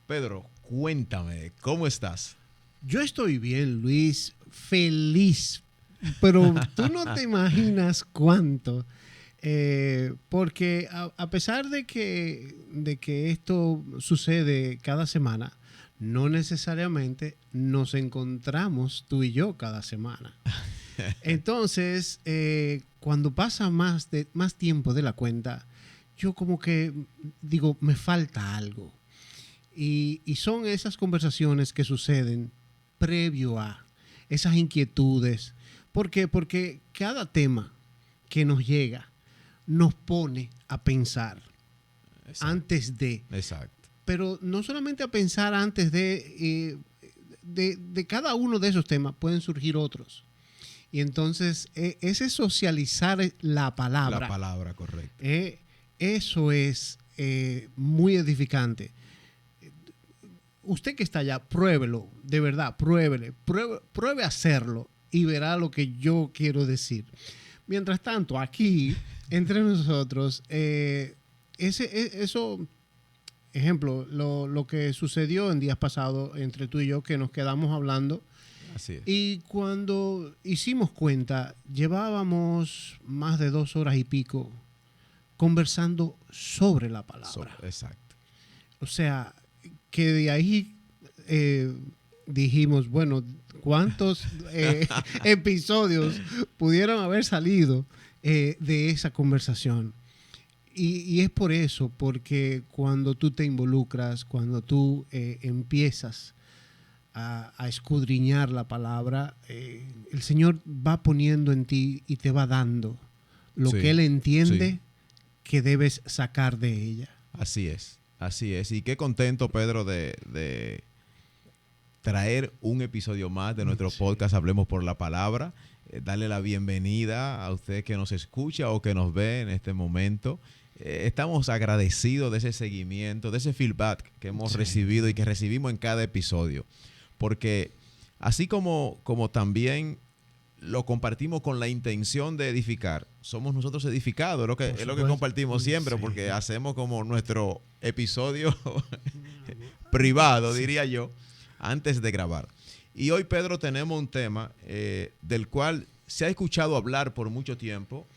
Pedro, cuéntame, ¿cómo estás? Yo estoy bien, Luis, feliz, pero tú no te imaginas cuánto. Porque a pesar de que esto sucede cada semana, no necesariamente nos encontramos tú y yo cada semana. Entonces, cuando pasa más tiempo de la cuenta, yo como que digo, me falta algo. Y son esas conversaciones que suceden previo a esas inquietudes. ¿Por qué? Porque cada tema que nos llega nos pone a pensar. Exacto. Antes de. Exacto. Pero no solamente a pensar antes de cada uno de esos temas, pueden surgir otros. Y entonces, ese socializar la palabra. La palabra, correcto. Eso es muy edificante. Usted que está allá, pruébelo, de verdad, pruebe hacerlo y verá lo que yo quiero decir. Mientras tanto, aquí, entre nosotros, eso, ejemplo, lo que sucedió en días pasados entre tú y yo, que nos quedamos hablando. Así es. Y cuando hicimos cuenta, llevábamos más de 2 horas y pico conversando sobre la palabra. Exacto. O sea, que de ahí dijimos, bueno, ¿cuántos episodios pudieron haber salido de esa conversación? Y es por eso, porque cuando tú te involucras, cuando tú empiezas a escudriñar la palabra, el Señor va poniendo en ti y te va dando lo que Él entiende que debes sacar de ella. Así es. Así es. Y qué contento, Pedro, de traer un episodio más de nuestro podcast Hablemos por la Palabra. Darle la bienvenida a usted que nos escucha o que nos ve en este momento. Estamos agradecidos de ese seguimiento, de ese feedback que hemos recibido y que recibimos en cada episodio. Porque así como también lo compartimos con la intención de edificar, somos nosotros edificados, es lo que compartimos siempre, porque hacemos como nuestro episodio privado, diría yo, antes de grabar. Y hoy, Pedro, tenemos un tema del cual se ha escuchado hablar por mucho tiempo.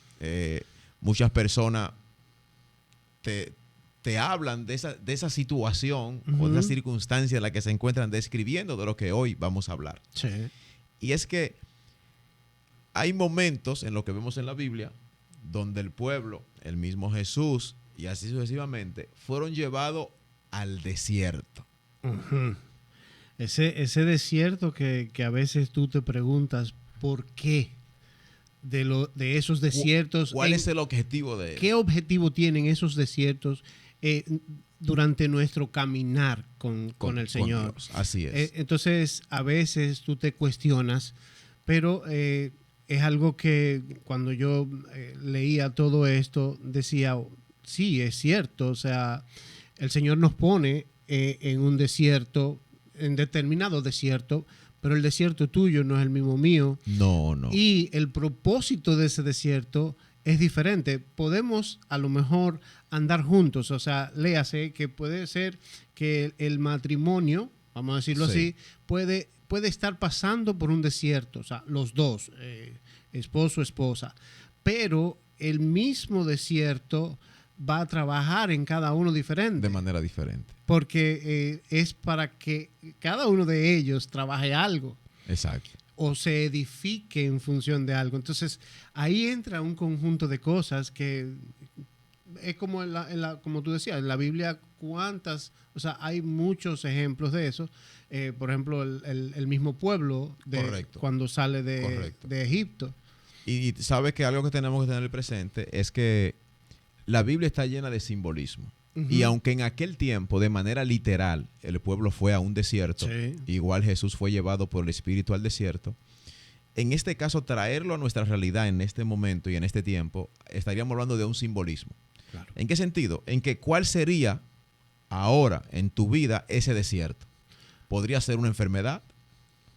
Muchas personas te hablan de esa situación o de esa circunstancia en la que se encuentran describiendo de lo que hoy vamos a hablar. Sí. Y es que hay momentos en lo que vemos en la Biblia donde el pueblo, el mismo Jesús y así sucesivamente, fueron llevados al desierto. Uh-huh. Ese desierto que a veces tú te preguntas por qué de esos desiertos. ¿Cuál es el objetivo de él? ¿Qué objetivo tienen esos desiertos durante nuestro caminar con el Señor? Con Dios. Así es. Entonces, a veces tú te cuestionas, pero es algo que cuando yo leía todo esto, decía, sí, es cierto. O sea, el Señor nos pone en un desierto, en determinado desierto, pero el desierto tuyo no es el mismo mío. No. Y el propósito de ese desierto es diferente. Podemos a lo mejor andar juntos, o sea, léase que puede ser que el matrimonio, vamos a decirlo así, puede estar pasando por un desierto, o sea, los dos, esposo, esposa, pero el mismo desierto va a trabajar en cada uno diferente. De manera diferente. Porque es para que cada uno de ellos trabaje algo. Exacto. O se edifique en función de algo. Entonces, ahí entra un conjunto de cosas que es como como tú decías, en la Biblia, hay muchos ejemplos de eso. Por ejemplo, el mismo pueblo cuando sale de Egipto. Y sabes que algo que tenemos que tener presente es que la Biblia está llena de simbolismo. Uh-huh. Y aunque en aquel tiempo, de manera literal, el pueblo fue a un desierto, igual Jesús fue llevado por el Espíritu al desierto, en este caso, traerlo a nuestra realidad en este momento y en este tiempo, estaríamos hablando de un simbolismo. Claro. ¿En qué sentido? En que ¿cuál sería ahora en tu vida ese desierto? Podría ser una enfermedad,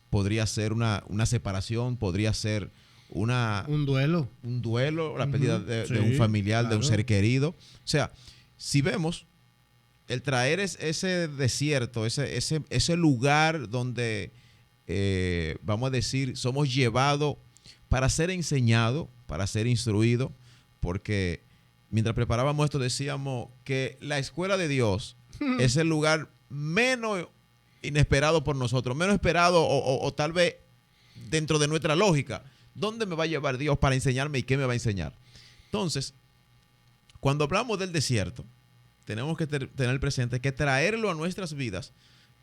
podría ser una separación, podría ser un duelo, la pérdida de un familiar, claro, de un ser querido. O sea, si vemos, el traer ese desierto, ese lugar donde, vamos a decir, somos llevados para ser enseñados, para ser instruidos, porque mientras preparábamos esto decíamos que la escuela de Dios es el lugar menos inesperado por nosotros, menos esperado o tal vez dentro de nuestra lógica. ¿Dónde me va a llevar Dios para enseñarme y qué me va a enseñar? Entonces, cuando hablamos del desierto, tenemos que tener presente que traerlo a nuestras vidas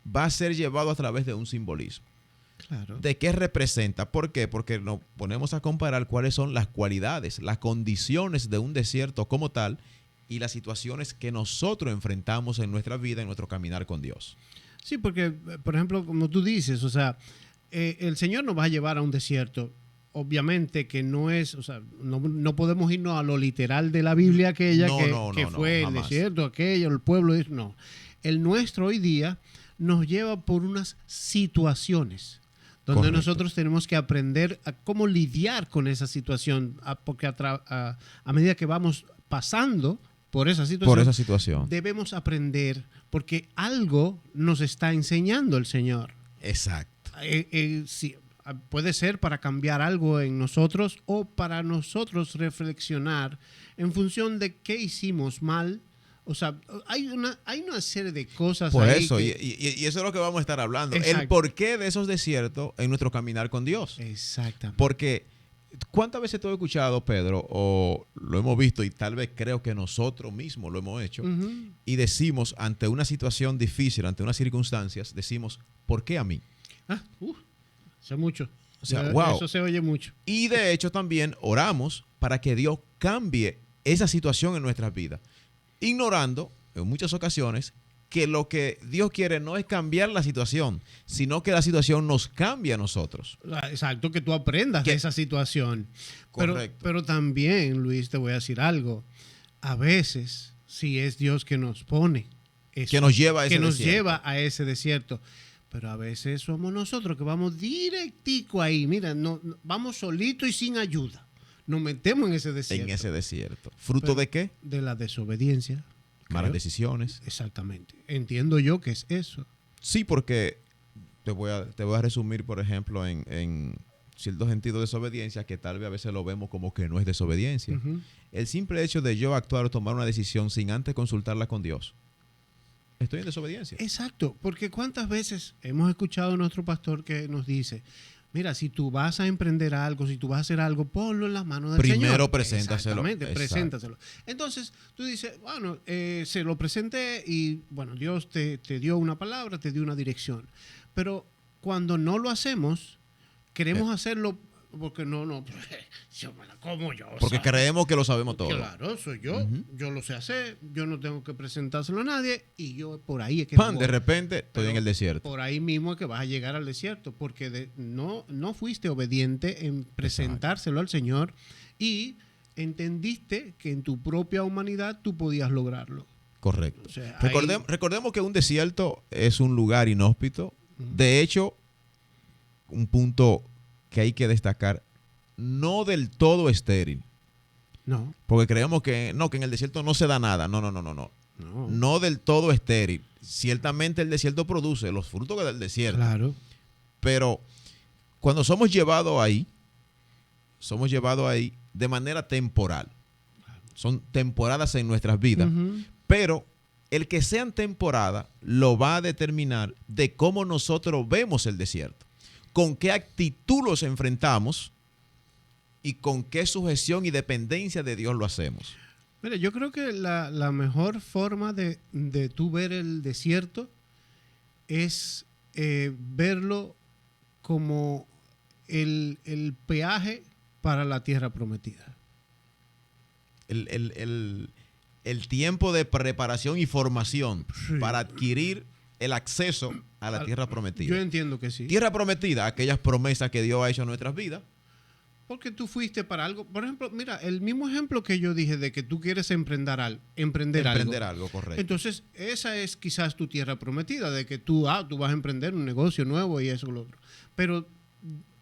va a ser llevado a través de un simbolismo. Claro. ¿De qué representa? ¿Por qué? Porque nos ponemos a comparar cuáles son las cualidades, las condiciones de un desierto como tal y las situaciones que nosotros enfrentamos en nuestra vida, en nuestro caminar con Dios. Sí, porque, por ejemplo, como tú dices, o sea, el Señor nos va a llevar a un desierto. Obviamente que no es, o sea, no podemos irnos a lo literal de la Biblia aquella que fue el desierto, aquello, el pueblo. No. El nuestro hoy día nos lleva por unas situaciones donde Correcto. nosotros tenemos que aprender a cómo lidiar con esa situación, porque a medida que vamos pasando por esa situación, debemos aprender porque algo nos está enseñando el Señor. Exacto. Sí. Puede ser para cambiar algo en nosotros o para nosotros reflexionar en función de qué hicimos mal. O sea, hay una serie de cosas por ahí eso, que... y eso es lo que vamos a estar hablando. Exacto. El porqué de esos desiertos en nuestro caminar con Dios. Exactamente. Porque, ¿cuántas veces tú has escuchado, Pedro, o lo hemos visto y tal vez creo que nosotros mismos lo hemos hecho, y decimos ante una situación difícil, ante unas circunstancias, decimos, ¿por qué a mí? Hace mucho. O sea, wow. Eso se oye mucho. Y de hecho también oramos para que Dios cambie esa situación en nuestras vidas, ignorando en muchas ocasiones que lo que Dios quiere no es cambiar la situación, sino que la situación nos cambie a nosotros. Exacto, que tú aprendas de esa situación. Correcto. Pero también, Luis, te voy a decir algo. A veces, sí es Dios que nos pone eso, que nos lleva a ese desierto. Lleva a ese desierto. Pero a veces somos nosotros que vamos directico ahí. Mira, vamos solito y sin ayuda. Nos metemos en ese desierto. En ese desierto. ¿Fruto de qué? De la desobediencia. Malas decisiones. Exactamente. Entiendo yo que es eso. Sí, porque te voy a resumir, por ejemplo, en cierto sentido de desobediencia, que tal vez a veces lo vemos como que no es desobediencia. El simple hecho de yo actuar o tomar una decisión sin antes consultarla con Dios. Estoy en desobediencia. Exacto, porque cuántas veces hemos escuchado a nuestro pastor que nos dice, mira, si tú vas a emprender algo, si tú vas a hacer algo, ponlo en las manos del Señor. Primero preséntaselo. Exactamente, preséntaselo. Entonces, tú dices, bueno, se lo presenté y, bueno, Dios te dio una palabra, te dio una dirección. Pero cuando no lo hacemos, queremos hacerlo porque no, yo me la como yo. Porque ¿sabes? Creemos que lo sabemos todo. Claro, soy yo. Yo lo sé hacer. Yo no tengo que presentárselo a nadie. Y yo por ahí es que... De repente estoy en el desierto. Por ahí mismo es que vas a llegar al desierto. Porque no fuiste obediente en presentárselo al Señor. Y entendiste que en tu propia humanidad tú podías lograrlo. Correcto. O sea, recordemos que un desierto es un lugar inhóspito. De hecho, un punto que hay que destacar, no del todo estéril. No. Porque creemos que en el desierto no se da nada. No. No del todo estéril. Ciertamente el desierto produce los frutos del desierto. Claro. Pero cuando somos llevados ahí de manera temporal. Son temporadas en nuestras vidas. Pero el que sean temporadas lo va a determinar de cómo nosotros vemos el desierto. Con qué actitud los enfrentamos y con qué sujeción y dependencia de Dios lo hacemos. Mira, yo creo que la mejor forma de tú ver el desierto es verlo como el peaje para la tierra prometida. El tiempo de preparación y formación para adquirir el acceso a la tierra prometida. Yo entiendo que sí. Tierra prometida, aquellas promesas que Dios ha hecho en nuestras vidas. Porque tú fuiste para algo. Por ejemplo, mira, el mismo ejemplo que yo dije de que tú quieres emprender algo, correcto. Entonces, esa es quizás tu tierra prometida, de que tú vas a emprender un negocio nuevo y eso y lo otro. Pero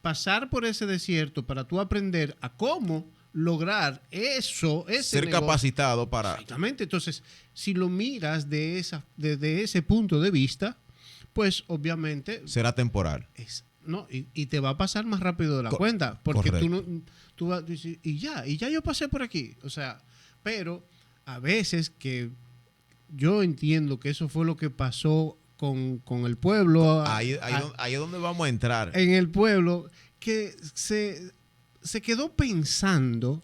pasar por ese desierto para tú aprender a cómo lograr eso, ese Ser negocio. capacitado para... Exactamente. Entonces, si lo miras desde ese punto de vista, pues obviamente Será temporal. no, y te va a pasar más rápido de la cuenta, porque tú vas a decir, y ya yo pasé por aquí. O sea, pero a veces que yo entiendo que eso fue lo que pasó con el pueblo. Ahí es donde vamos a entrar. En el pueblo, que se quedó pensando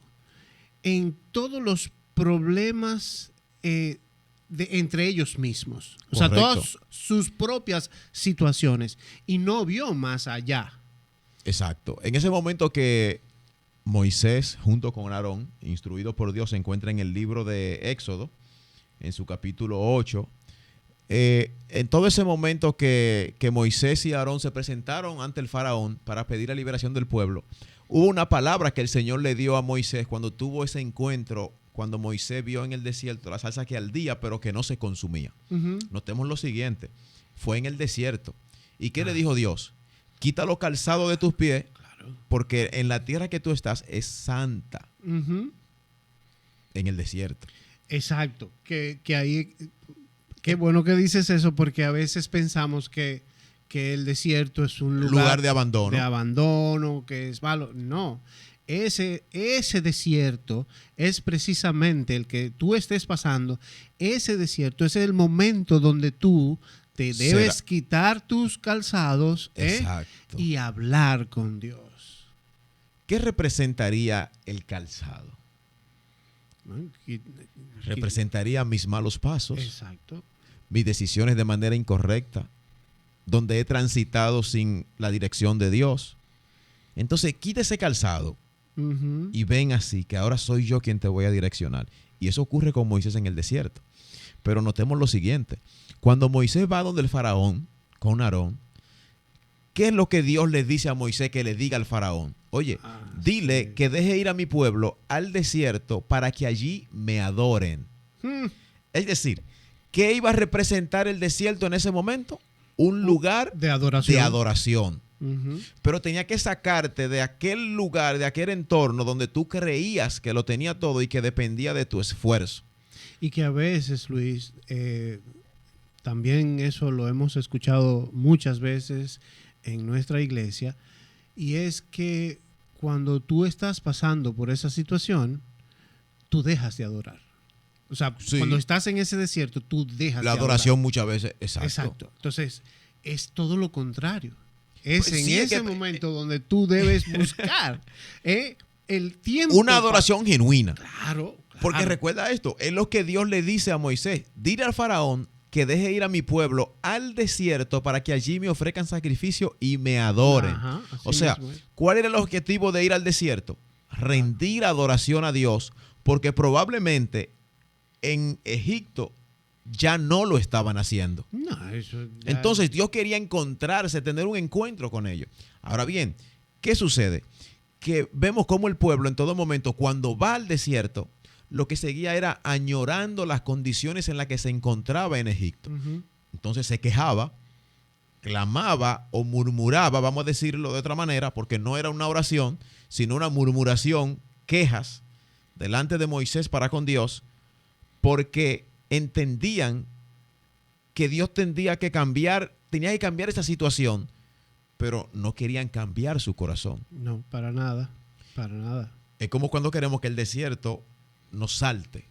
en todos los problemas entre ellos mismos. O sea, todas sus propias situaciones. Y no vio más allá. Exacto. En ese momento que Moisés, junto con Aarón, instruido por Dios, se encuentra en el libro de Éxodo, en su capítulo 8. En todo ese momento que Moisés y Aarón se presentaron ante el faraón para pedir la liberación del pueblo, hubo una palabra que el Señor le dio a Moisés cuando tuvo ese encuentro, cuando Moisés vio en el desierto la salsa que ardía pero que no se consumía. Notemos lo siguiente, fue en el desierto. ¿Y qué le dijo Dios? Quita los calzados de tus pies, porque en la tierra que tú estás es santa. En el desierto. Exacto, que ahí, qué bueno que dices eso, porque a veces pensamos que el desierto es un lugar de abandono. De abandono, que es malo. No, ese desierto es precisamente el que tú estés pasando. Ese desierto es el momento donde tú te debes quitar tus calzados y hablar con Dios. ¿Qué representaría el calzado? Representaría mis malos pasos. Exacto. Mis decisiones de manera incorrecta, donde he transitado sin la dirección de Dios. Entonces, quita ese calzado y ven así, que ahora soy yo quien te voy a direccionar. Y eso ocurre con Moisés en el desierto. Pero notemos lo siguiente. Cuando Moisés va donde el faraón, con Aarón, ¿qué es lo que Dios le dice a Moisés que le diga al faraón? Oye, dile que deje ir a mi pueblo al desierto para que allí me adoren. Es decir, ¿qué iba a representar el desierto en ese momento? Un lugar de adoración. Pero tenía que sacarte de aquel lugar, de aquel entorno donde tú creías que lo tenía todo y que dependía de tu esfuerzo. Y que a veces, Luis, también eso lo hemos escuchado muchas veces en nuestra iglesia, y es que cuando tú estás pasando por esa situación, tú dejas de adorar. O sea, cuando estás en ese desierto, tú dejas de adorar. La adoración muchas veces, exacto. Entonces, es todo lo contrario. Es en ese momento donde tú debes buscar el tiempo. Una adoración genuina. Claro. Porque recuerda esto, es lo que Dios le dice a Moisés. Dile al faraón que deje ir a mi pueblo al desierto para que allí me ofrezcan sacrificio y me adoren. O sea, ¿cuál era el objetivo de ir al desierto? Rendir adoración a Dios, porque probablemente en Egipto ya no lo estaban haciendo. Entonces Dios quería encontrarse, tener un encuentro con ellos. Ahora bien, ¿qué sucede? Que vemos cómo el pueblo en todo momento, cuando va al desierto, lo que seguía era añorando las condiciones en las que se encontraba en Egipto. Entonces se quejaba, clamaba o murmuraba, vamos a decirlo de otra manera, porque no era una oración, sino una murmuración, quejas delante de Moisés para con Dios, porque entendían que Dios tenía que cambiar esa situación, pero no querían cambiar su corazón. No, para nada, para nada. Es como cuando queremos que el desierto nos salte.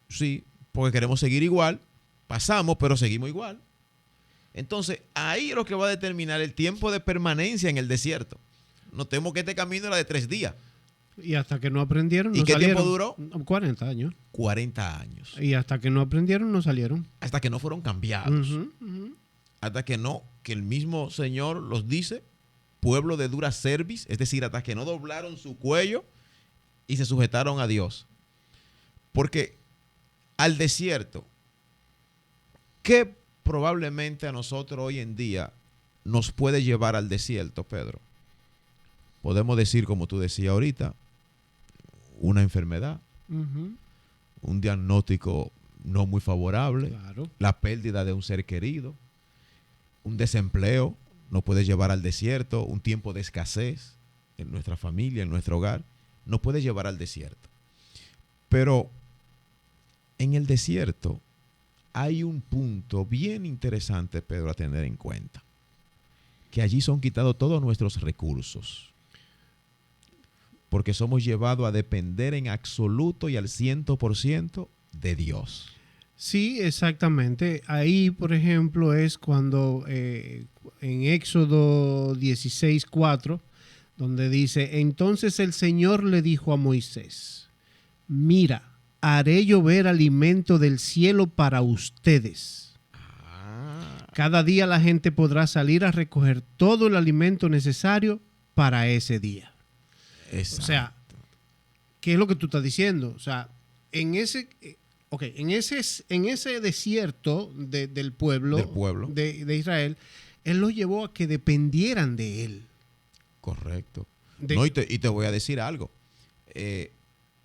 Sí, porque queremos seguir igual, pasamos, pero seguimos igual. Entonces, ahí es lo que va a determinar el tiempo de permanencia en el desierto. Notemos que este camino era de 3 días. Y hasta que no aprendieron, ¿Y qué tiempo duró? 40 años. 40 años. Y hasta que no aprendieron, no salieron. Hasta que no fueron cambiados. Hasta que el mismo Señor los dice, pueblo de dura cerviz, es decir, hasta que no doblaron su cuello y se sujetaron a Dios. Porque al desierto, ¿qué probablemente a nosotros hoy en día nos puede llevar al desierto, Pedro? Podemos decir, como tú decías ahorita, una enfermedad, un diagnóstico no muy favorable, la pérdida de un ser querido, un desempleo nos puede llevar al desierto, un tiempo de escasez en nuestra familia, en nuestro hogar. nos puede llevar al desierto. Pero en el desierto hay un punto bien interesante, Pedro, a tener en cuenta. Que allí son quitados todos nuestros recursos. Porque somos llevados a depender en absoluto y al 100% de Dios. Sí, exactamente. Ahí, por ejemplo, es cuando en Éxodo 16:4, donde dice, entonces el Señor le dijo a Moisés, mira, haré llover alimento del cielo para ustedes. Cada día la gente podrá salir a recoger todo el alimento necesario para ese día. Exacto. O sea, ¿qué es lo que tú estás diciendo? O sea, en ese desierto del pueblo de Israel, Él los llevó a que dependieran de Él. Correcto. No, y te voy a decir algo.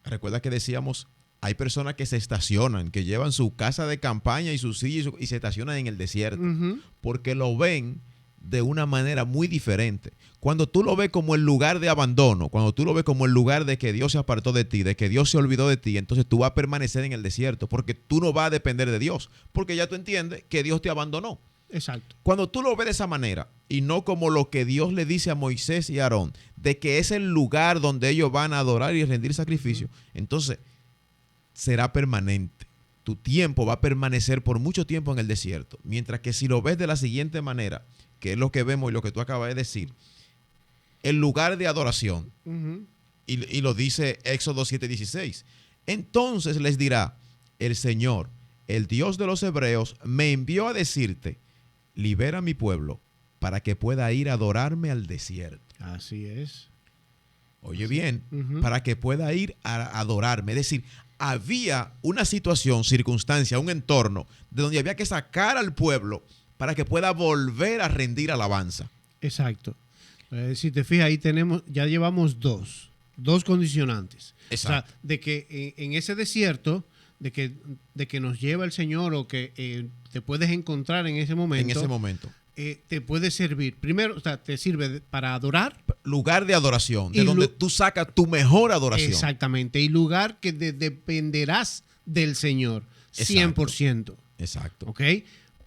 Recuerda que decíamos, hay personas que se estacionan, que llevan su casa de campaña y su silla y se estacionan en el desierto, porque lo ven de una manera muy diferente. Cuando tú lo ves como el lugar de abandono, cuando tú lo ves como el lugar de que Dios se apartó de ti, de que Dios se olvidó de ti, entonces tú vas a permanecer en el desierto, porque tú no vas a depender de Dios, porque ya tú entiendes que Dios te abandonó. Exacto. Cuando tú lo ves de esa manera, y no como lo que Dios le dice a Moisés y a Aarón, de que es el lugar donde ellos van a adorar y rendir sacrificio, entonces será permanente. Tu tiempo va a permanecer por mucho tiempo en el desierto. Mientras que si lo ves de la siguiente manera, que es lo que vemos y lo que tú acabas de decir, el lugar de adoración, y lo dice Éxodo 7:16, entonces les dirá, el Señor, el Dios de los hebreos, me envió a decirte, libera a mi pueblo para que pueda ir a adorarme al desierto. Así es. Oye bien, para que pueda ir a adorarme. Es decir, había una situación, circunstancia, un entorno de donde había que sacar al pueblo para que pueda volver a rendir alabanza. Exacto. Si te fijas, ahí ya llevamos dos condicionantes. Exacto. O sea, de que en ese desierto, de que nos lleva el Señor o que te puedes encontrar en ese momento. En ese momento. Te puede servir. Primero, o sea, te sirve para adorar. Lugar de adoración, de donde tú sacas tu mejor adoración. Exactamente. Y lugar que dependerás del Señor. 100%. Exacto. ¿Ok?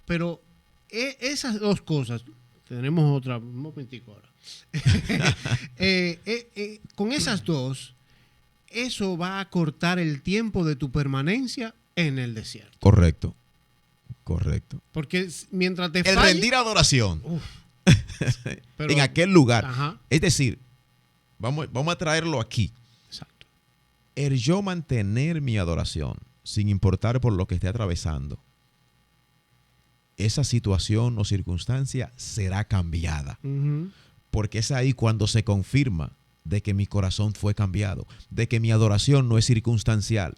Pero esas dos cosas, tenemos otra, un momentico ahora. Con esas dos, eso va a cortar el tiempo de tu permanencia en el desierto. Correcto. Porque mientras te el falle, rendir adoración pero, en aquel lugar. Ajá. Es decir, vamos a traerlo aquí. Exacto. El yo mantener mi adoración sin importar por lo que esté atravesando, esa situación o circunstancia será cambiada. Porque es ahí cuando se confirma de que mi corazón fue cambiado, de que mi adoración no es circunstancial,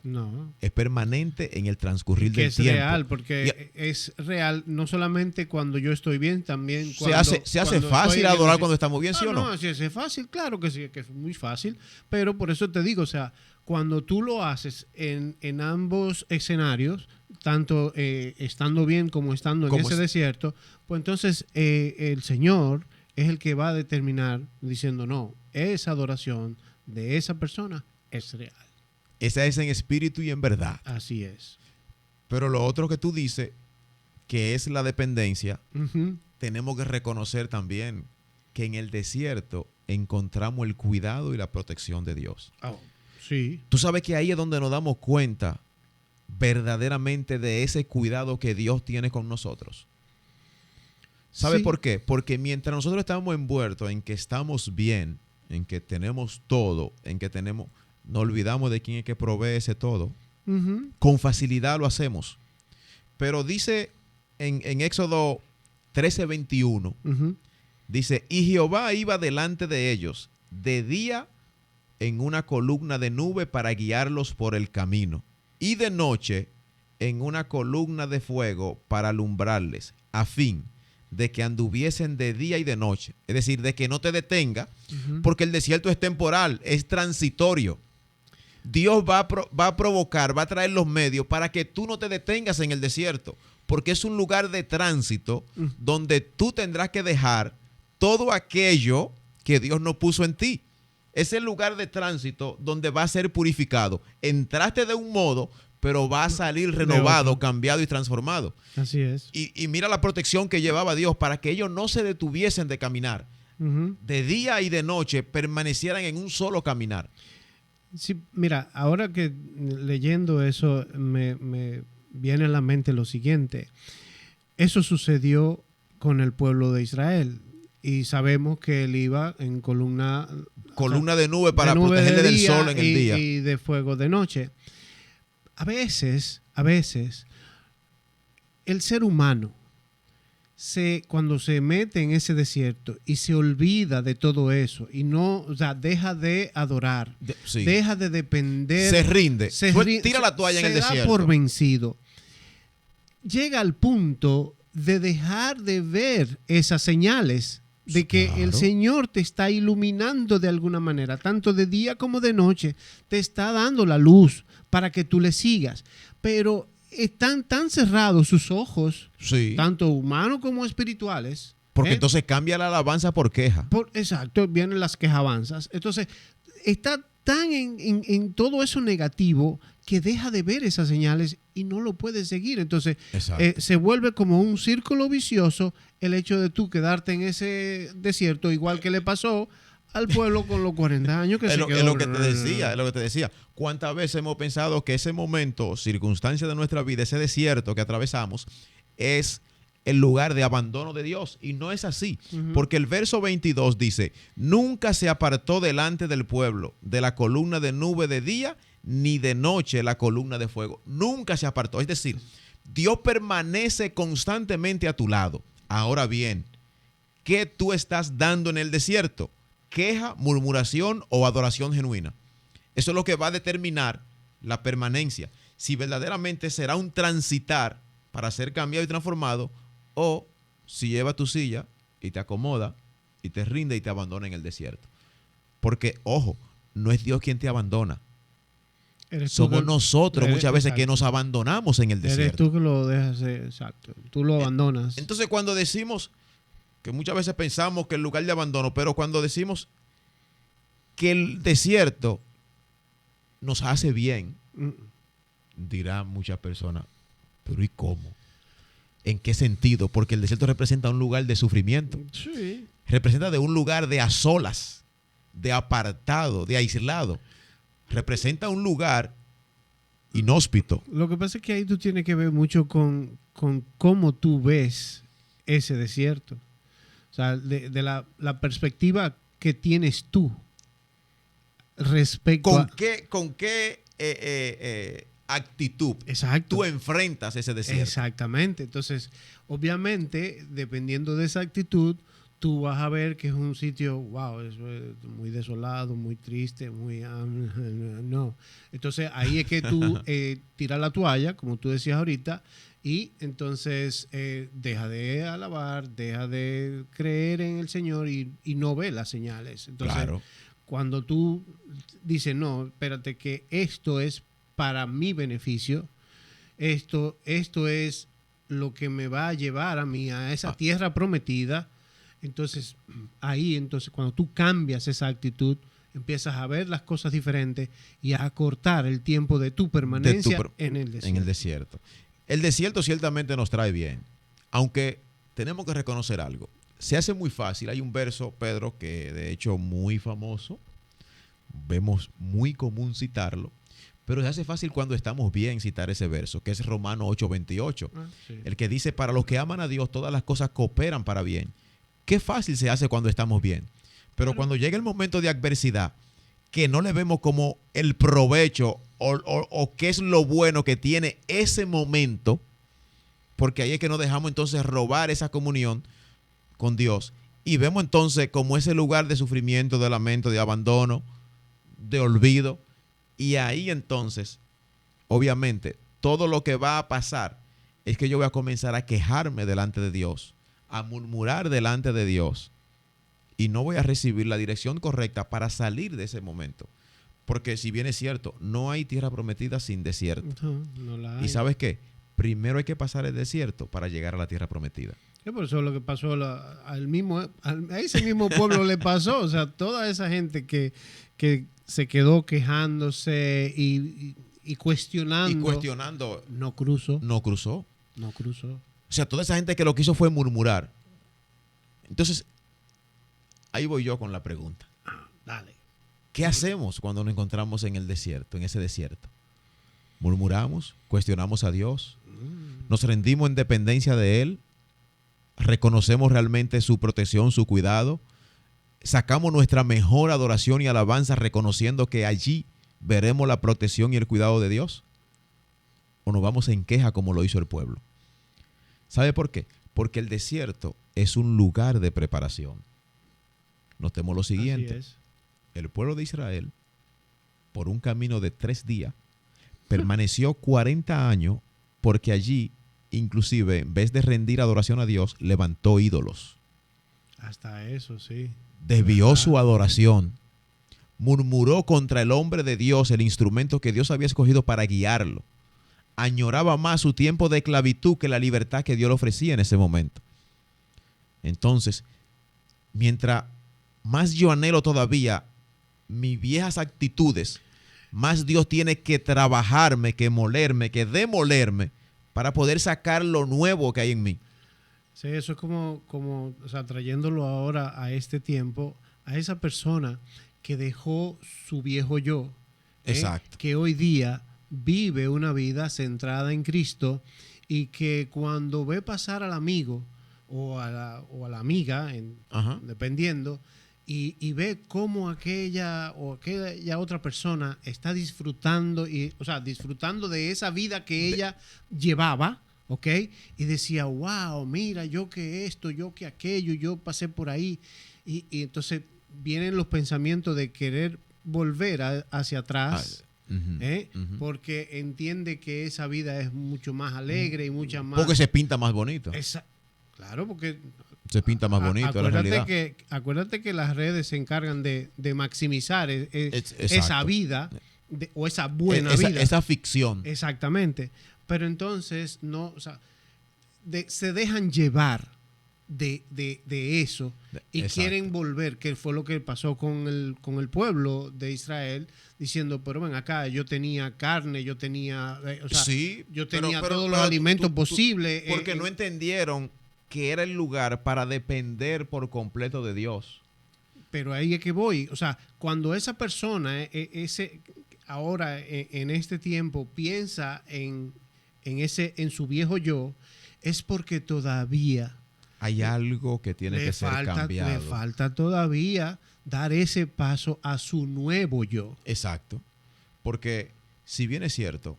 es permanente en el transcurrir del tiempo. Es real, porque es real no solamente cuando yo estoy bien, también cuando... ¿Se hace fácil adorar cuando estamos bien, sí o no? No, se hace fácil, claro que sí, que es muy fácil, pero por eso te digo, o sea, cuando tú lo haces en ambos escenarios, tanto estando bien como estando en ese desierto, pues entonces el Señor es el que va a determinar diciendo, no, esa adoración de esa persona es real. Esa es en espíritu y en verdad. Así es. Pero lo otro que tú dices, que es la dependencia, tenemos que reconocer también que en el desierto encontramos el cuidado y la protección de Dios. Oh, sí. Tú sabes que ahí es donde nos damos cuenta verdaderamente de ese cuidado que Dios tiene con nosotros. ¿Sabe por qué? Porque mientras nosotros estamos envueltos en que estamos bien, en que tenemos todo, en que tenemos, no olvidamos de quién es que provee ese todo. Con facilidad lo hacemos. Pero dice en Éxodo 13:21, dice, y Jehová iba delante de ellos de día en una columna de nube para guiarlos por el camino, y de noche en una columna de fuego para alumbrarles, a fin de que anduviesen de día y de noche. Es decir, de que no te detenga, porque el desierto es temporal, es transitorio. Dios va a provocar, va a traer los medios para que tú no te detengas en el desierto, porque es un lugar de tránsito donde tú tendrás que dejar todo aquello que Dios no puso en ti. Es el lugar de tránsito donde va a ser purificado. Entraste de un modo, pero va a salir renovado, cambiado y transformado. Así es. Y mira la protección que llevaba Dios para que ellos no se detuviesen de caminar. De día y de noche permanecieran en un solo caminar. Sí, mira, ahora que leyendo eso me viene a la mente lo siguiente. Eso sucedió con el pueblo de Israel y sabemos que él iba en columna de nube para protegerle del sol en el día. Y de fuego de noche. A veces, el ser humano, cuando se mete en ese desierto y se olvida de todo eso y no, o sea, deja de adorar, deja de depender, se rinde, tira la toalla en el desierto, se da por vencido, llega al punto de dejar de ver esas señales de que el Señor te está iluminando de alguna manera, tanto de día como de noche, te está dando la luz para que tú le sigas, pero están tan cerrados sus ojos, tanto humanos como espirituales. Porque entonces cambia la alabanza por queja. Exacto, vienen las quejabanzas. Entonces, está tan en todo eso negativo que deja de ver esas señales y no lo puede seguir. Entonces, se vuelve como un círculo vicioso el hecho de tú quedarte en ese desierto, igual que le pasó al pueblo con los 40 años que se quedó. Es lo que te decía. ¿Cuántas veces hemos pensado que ese momento, circunstancia de nuestra vida, ese desierto que atravesamos, es el lugar de abandono de Dios? Y no es así. Porque el verso 22 dice, nunca se apartó delante del pueblo de la columna de nube de día, ni de noche la columna de fuego. Nunca se apartó. Es decir, Dios permanece constantemente a tu lado. Ahora bien, ¿qué tú estás dando en el desierto? ¿Queja, murmuración o adoración genuina? Eso es lo que va a determinar la permanencia. Si verdaderamente será un transitar para ser cambiado y transformado, o si lleva tu silla y te acomoda y te rinde y te abandona en el desierto. Porque, ojo, no es Dios quien te abandona. Somos nosotros muchas veces que nos abandonamos en el desierto. Eres tú que lo dejas, exacto. Tú lo abandonas. Entonces, cuando decimos, que muchas veces pensamos que el lugar de abandono, pero cuando decimos que el desierto nos hace bien, dirán muchas personas, pero ¿y cómo? ¿En qué sentido? Porque el desierto representa un lugar de sufrimiento. Sí. Representa de un lugar de a solas, de apartado, de aislado. Representa un lugar inhóspito. Lo que pasa es que ahí tú tienes que ver mucho con cómo tú ves ese desierto. O sea, de la perspectiva que tienes tú respecto ¿Con qué actitud tú enfrentas ese desierto? Exactamente. Entonces, obviamente, dependiendo de esa actitud, tú vas a ver que es un sitio, wow, eso es muy desolado, muy triste, muy... no. Entonces, ahí es que tú tiras la toalla, como tú decías ahorita, y entonces deja de alabar, deja de creer en el Señor y no ve las señales. Entonces, cuando tú dices, no, espérate, que esto es para mi beneficio, esto es lo que me va a llevar a mí a esa tierra prometida, entonces cuando tú cambias esa actitud, empiezas a ver las cosas diferentes y a acortar el tiempo de tu permanencia en el desierto. El desierto ciertamente nos trae bien, aunque tenemos que reconocer algo. Se hace muy fácil. Hay un verso, Pedro, que de hecho muy famoso, vemos muy común citarlo, pero se hace fácil cuando estamos bien citar ese verso, que es Romanos 8:28, el que dice, para los que aman a Dios todas las cosas cooperan para bien. Qué fácil se hace cuando estamos bien, pero cuando llega el momento de adversidad, que no le vemos como el provecho o qué es lo bueno que tiene ese momento, porque ahí es que nos dejamos entonces robar esa comunión con Dios y vemos entonces como ese lugar de sufrimiento, de lamento, de abandono, de olvido, y ahí entonces, obviamente, todo lo que va a pasar es que yo voy a comenzar a quejarme delante de Dios, a murmurar delante de Dios, y no voy a recibir la dirección correcta para salir de ese momento. Porque si bien es cierto, no hay tierra prometida sin desierto. No la hay. ¿Y sabes qué? Primero hay que pasar el desierto para llegar a la tierra prometida. Sí, por eso es lo que pasó a ese mismo pueblo le pasó. O sea, toda esa gente que se quedó quejándose y Y cuestionando, cuestionando, no cruzó, no cruzó. no cruzó. O sea, toda esa gente que lo que hizo fue murmurar. Entonces, ahí voy yo con la pregunta. Dale. ¿Qué hacemos cuando nos encontramos en el desierto, en ese desierto? ¿Murmuramos? ¿Cuestionamos a Dios? ¿Nos rendimos en dependencia de Él? ¿Reconocemos realmente su protección, su cuidado? ¿Sacamos nuestra mejor adoración y alabanza reconociendo que allí veremos la protección y el cuidado de Dios? ¿O nos vamos en queja como lo hizo el pueblo? ¿Sabe por qué? Porque el desierto es un lugar de preparación. Notemos lo siguiente. Así es. El pueblo de Israel, por un camino de 3 días, permaneció 40 años porque allí, inclusive, en vez de rendir adoración a Dios, levantó ídolos. Hasta eso, sí. Desvió su adoración. Murmuró contra el hombre de Dios, el instrumento que Dios había escogido para guiarlo. Añoraba más su tiempo de esclavitud que la libertad que Dios le ofrecía en ese momento. Entonces, mientras más yo anhelo todavía mis viejas actitudes, más Dios tiene que trabajarme, que molerme, que demolerme para poder sacar lo nuevo que hay en mí. Sí, eso es como, o sea, trayéndolo ahora a este tiempo, a esa persona que dejó su viejo yo, Exacto. que hoy día vive una vida centrada en Cristo y que cuando ve pasar al amigo o a la amiga, dependiendo, y ve cómo aquella otra persona está disfrutando, disfrutando de esa vida que ella llevaba, ¿ok? Y decía, wow, mira, yo que esto, yo que aquello, yo pasé por ahí. Y entonces vienen los pensamientos de querer volver hacia atrás, porque entiende que esa vida es mucho más alegre y mucha más... Porque se pinta más bonito. Claro, porque... Se pinta más bonito en la realidad. Acuérdate que las redes se encargan de maximizar esa vida o esa buena vida. Esa ficción. Exactamente. Pero entonces se dejan llevar de eso y quieren volver, que fue lo que pasó con el pueblo de Israel, diciendo, pero ven acá, yo tenía carne, yo tenía, yo tenía todos los alimentos posibles. Porque no entendieron que era el lugar para depender por completo de Dios. Pero ahí es que voy. O sea, cuando esa persona, ahora en este tiempo, piensa en su viejo yo, es porque todavía hay algo que tiene que ser cambiado. Le falta todavía dar ese paso a su nuevo yo. Exacto. Porque si bien es cierto,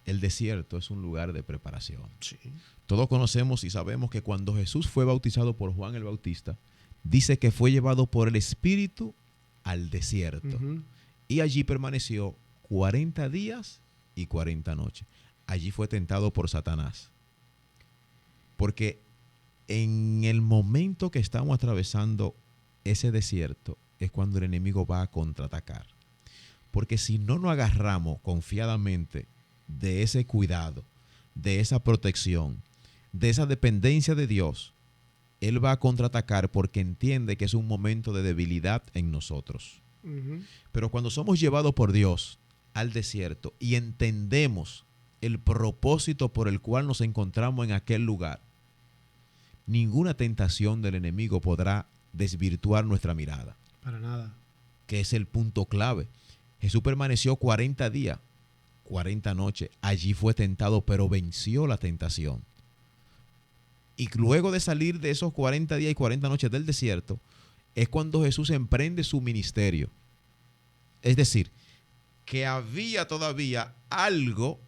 el desierto es un lugar de preparación. Sí. Todos conocemos y sabemos que cuando Jesús fue bautizado por Juan el Bautista, dice que fue llevado por el Espíritu al desierto. Y allí permaneció 40 días y 40 noches. Allí fue tentado por Satanás. Porque en el momento que estamos atravesando ese desierto es cuando el enemigo va a contraatacar. Porque si no nos agarramos confiadamente de ese cuidado, de esa protección, de esa dependencia de Dios, Él va a contraatacar porque entiende que es un momento de debilidad en nosotros. Pero cuando somos llevados por Dios al desierto y entendemos el propósito por el cual nos encontramos en aquel lugar, ninguna tentación del enemigo podrá desvirtuar nuestra mirada. Para nada. Que es el punto clave. Jesús permaneció 40 días, 40 noches. Allí fue tentado, pero venció la tentación. Y luego de salir de esos 40 días y 40 noches del desierto, es cuando Jesús emprende su ministerio. Es decir, que había todavía algo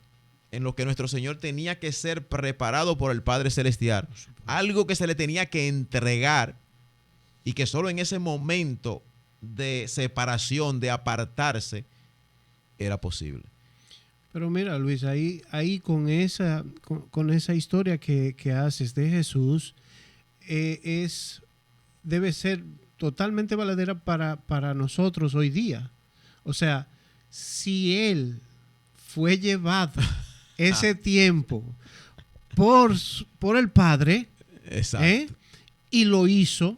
en lo que nuestro Señor tenía que ser preparado por el Padre Celestial. Algo que se le tenía que entregar y que solo en ese momento de separación, de apartarse, era posible. Pero mira, Luis, ahí con esa historia que haces de Jesús, debe ser totalmente valedera para nosotros hoy día. O sea, si Él fue llevado ese tiempo por el Padre, Exacto. Y lo hizo.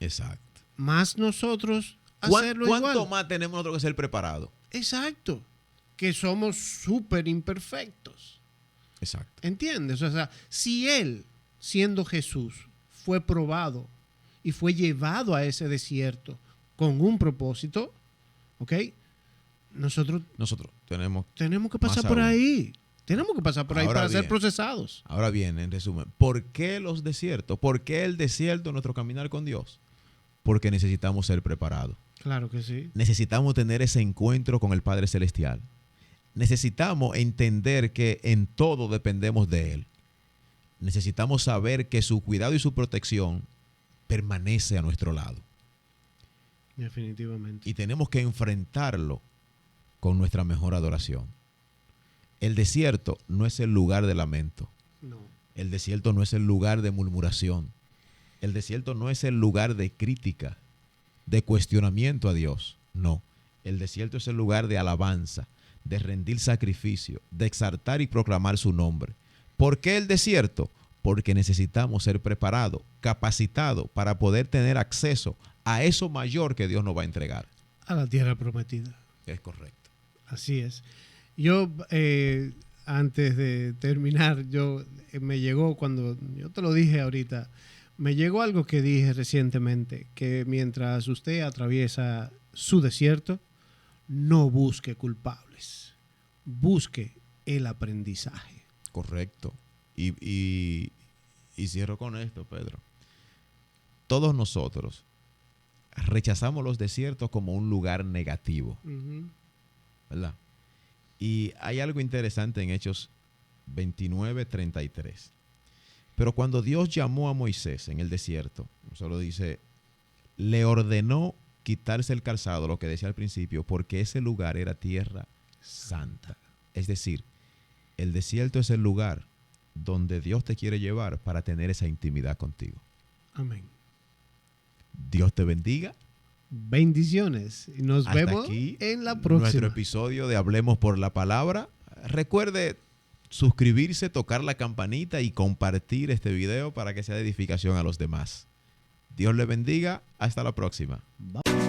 Exacto. Más nosotros hacerlo igual. ¿Cuánto más tenemos nosotros que ser preparados? Exacto. Que somos súper imperfectos. Exacto. ¿Entiendes? O sea, si él, siendo Jesús, fue probado y fue llevado a ese desierto con un propósito, ¿ok? Nosotros tenemos que pasar más por aún. Ahí. Tenemos que pasar por ahí Ahora para ser bien. procesados. Ahora bien, en resumen, ¿por qué los desiertos? ¿Por qué el desierto en nuestro caminar con Dios? Porque necesitamos ser preparados. Claro que sí. Necesitamos tener ese encuentro con el Padre Celestial. Necesitamos entender que en todo dependemos de Él. Necesitamos saber que su cuidado y su protección permanece a nuestro lado. Definitivamente. Y tenemos que enfrentarlo con nuestra mejor adoración. El desierto no es el lugar de lamento. No. El desierto no es el lugar de murmuración. El desierto no es el lugar de crítica, de cuestionamiento a Dios. No. El desierto es el lugar de alabanza, de rendir sacrificio, de exaltar y proclamar su nombre. ¿Por qué el desierto? Porque necesitamos ser preparados, capacitados para poder tener acceso a eso mayor que Dios nos va a entregar. A la tierra prometida. Es correcto. Así es. Yo, antes de terminar, me llegó cuando, yo te lo dije ahorita, me llegó algo que dije recientemente, que mientras usted atraviesa su desierto, no busque culpables, busque el aprendizaje. Correcto. Y cierro con esto, Pedro. Todos nosotros rechazamos los desiertos como un lugar negativo, ¿verdad? Y hay algo interesante en Hechos 29:33. Pero cuando Dios llamó a Moisés en el desierto, solo dice, le ordenó quitarse el calzado, lo que decía al principio, porque ese lugar era tierra santa. Es decir, el desierto es el lugar donde Dios te quiere llevar para tener esa intimidad contigo. Amén. Dios te bendiga. Bendiciones. Y nos Hasta vemos aquí en la próxima. Nuestro episodio de Hablemos por la Palabra. Recuerde suscribirse, tocar la campanita y compartir este video para que sea de edificación a los demás. Dios le bendiga. Hasta la próxima. Bye.